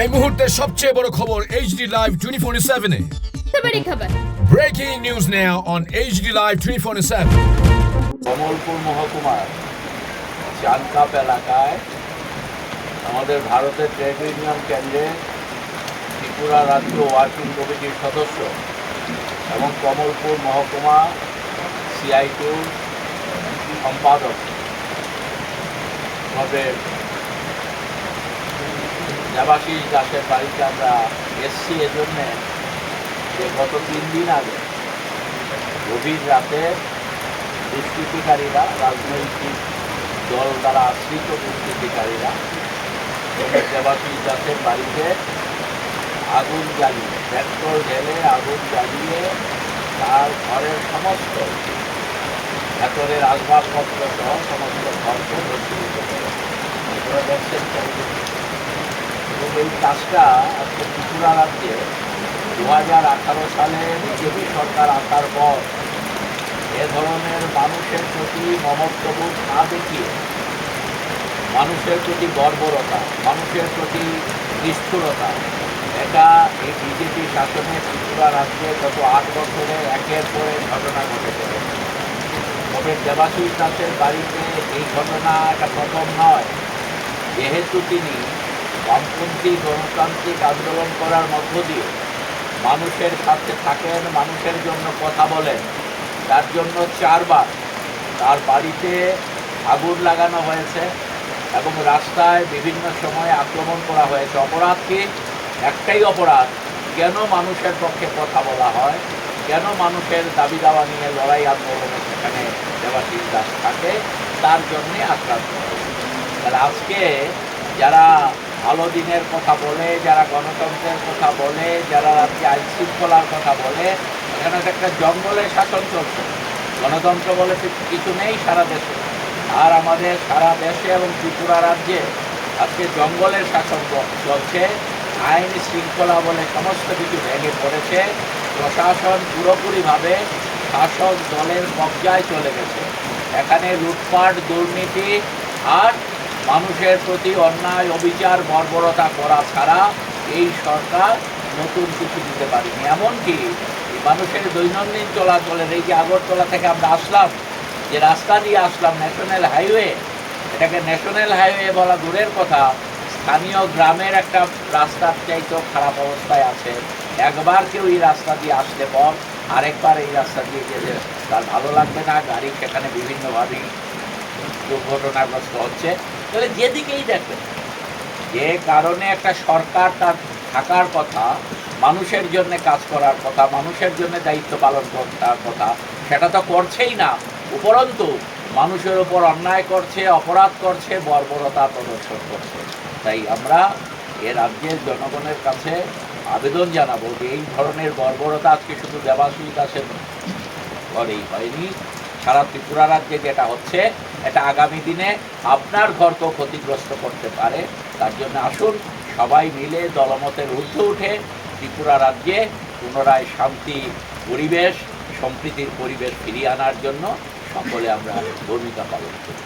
এই মুহূর্তের সবচেয়ে বড় খবর HD Live 24/7 এ। বড়ি খবর। Breaking news now on HD Live 24/7। Kamalpur মহকুমার চানকাপ এলাকায় আমাদের ভারতের ট্রেড ইউনিয়ন কেন্দ্রে ত্রিপুরা রাজ্য ওয়ার্কিং কমিটির সদস্য এবং কমলপুর মহকুমা CI2 সম্পাদক আমাদের দেবাশিস দাসের বাড়িতে আমরা এসছি এজন্যে যে গত 3 দিন আগে গভীর রাতে দুষ্কৃতিকারীরা, রাজনৈতিক দল দ্বারা আশ্রিত দুষ্কৃতিকারীরা দেবাশিস দাসের বাড়িতে আগুন জ্বালিয়ে, পেট্রোল ঢেলে আগুন জ্বালিয়ে তার ঘরের সমস্ত ভেতরের আসবাবপত্র সহ সমস্ত ঘরকে ভর্তিত করে। আপনারা দেখছেন এবং এই কাজটা আজকে ত্রিপুরা রাজ্যে 2018 সালে বিজেপি সরকার আসার পর এ ধরনের মানুষের প্রতি মমত্ববোধ না দেখিয়ে, মানুষের প্রতি বর্বরতা, মানুষের প্রতি নিষ্ঠুরতা, এটা এই বিজেপি শাসনে ত্রিপুরা রাজ্যে গত 8 বছরে একের পর এক ঘটনা ঘটে চলেছে। তবে দেবাশিস দাসের বাড়িতে এই ঘটনা একটা প্রথম নয়। যেহেতু তিনি বামপন্থী গণতান্ত্রিক আন্দোলন করার মধ্য দিয়ে মানুষের সাথে থাকেন, মানুষের জন্য কথা বলেন, তার জন্য 4 বার তার বাড়িতে আগুন লাগানো হয়েছে এবং রাস্তায় বিভিন্ন সময়ে আক্রমণ করা হয়েছে। অপরাধ কি? একটাই অপরাধ, কেন মানুষের পক্ষে কথা বলা হয়, কেন মানুষের দাবি দাওয়া নিয়ে লড়াই আন্দোলনে সেখানে দেবাশিস দাস থাকে, তার জন্যে আক্রান্ত হয়েছে। তাহলে আজকে যারা ভালো দিনের কথা বলে, যারা গণতন্ত্রের কথা বলে, যারা রাজ্যে আইন শৃঙ্খলার কথা বলে, এখানে একটা জঙ্গলের শাসন চলছে। গণতন্ত্র বলে কিছু নেই সারা দেশে, আর আমাদের সারা দেশে এবং ত্রিপুরা রাজ্যে আজকে জঙ্গলের শাসন চলছে। আইন শৃঙ্খলা বলে সমস্ত কিছু ভেঙে পড়েছে। প্রশাসন পুরোপুরিভাবে শাসক দলের কবজায় চলে গেছে। এখানে লুটপাট, দুর্নীতি আর মানুষের প্রতি অন্যায়, অবিচার, বর্বরতা করা ছাড়া এই সরকার নতুন কিছু দিতে পারেনি। এমনকি মানুষের দৈনন্দিন চলাচলের, এই যে আগরতলা থেকে আমরা আসলাম, যে রাস্তা দিয়ে আসলাম ন্যাশনাল হাইওয়ে, এটাকে ন্যাশনাল হাইওয়ে বলা দূরের কথা, স্থানীয় গ্রামের একটা রাস্তার চাইতেও খারাপ অবস্থায় আছে। একবার কেউ এই রাস্তা দিয়ে আসলে পর আরেকবার এই রাস্তা দিয়ে যেতে তার ভালো লাগবে না। গাড়ি সেখানে বিভিন্নভাবেই দুর্ঘটনাগ্রস্ত হচ্ছে। তাহলে যেদিকেই দেখবেন, যে কারণে একটা সরকার তার থাকার কথা, মানুষের জন্য কাজ করার কথা, মানুষের জন্য দায়িত্ব পালন করার কথা, সেটা তো করছেই না। উপরন্তু মানুষের উপর অন্যায় করছে, অপরাধ করছে, বর্বরতা প্রদর্শন করছে। তাই আমরা এ রাজ্যের জনগণের কাছে আবেদন জানাবো যে এই ধরনের বর্বরতা আজকে শুধু দেবাশিস দাসের ঘরেই হয়নি, সারা ত্রিপুরা রাজ্যে যেটা হচ্ছে, এটা আগামী দিনে আপনার ঘরকেও ক্ষতিগ্রস্ত করতে পারে। তার জন্য আসুন সবাই মিলে দলমতের ঊর্ধ্বে উঠে ত্রিপুরা রাজ্যে পুনরায় শান্তি পরিবেশ, সম্প্রীতির পরিবেশ ফিরিয়ে আনার জন্য সকলে আমরা ভূমিকা পালন করি।